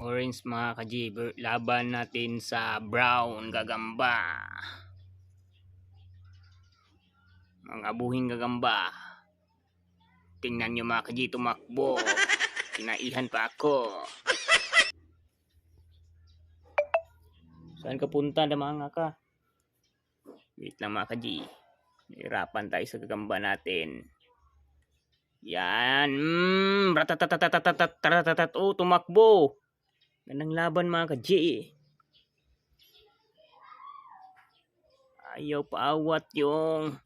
Orange mga ka-G, laban natin sa brown gagamba. Mga abuhing gagamba. Tingnan nyo mga ka-G, tumakbo. Kinaihan pa ako. Saan ka punta na mga ka? Wait lang mga ka-G. Hirapan tayo sa gagamba natin. Yan. Ratatatatatatatatatat. Oh, tumakbo. Ganang laban mga ka-G. Ayaw paawat yung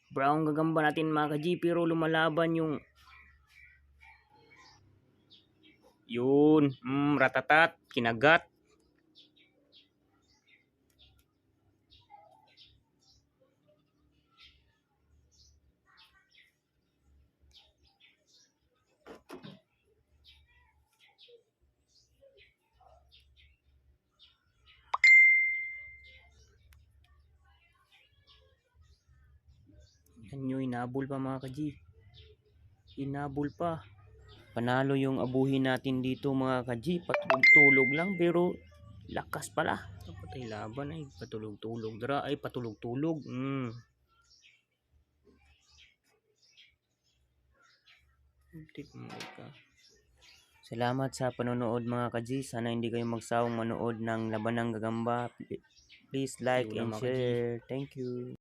brown gagamba natin mga ka-G, pero lumalaban yung yun. Ratatat. Kinagat. Yan nyo, inabol pa mga ka-G. Inabol pa. Panalo yung abuhin natin dito mga ka-G. Patulog-tulog lang pero lakas pala. Patay laban ay patulog-tulog. Dara ay patulog-tulog. Salamat sa panonood mga ka-G. Sana hindi kayo magsawang manood ng Labanang Gagamba. Please like and share. Thank you.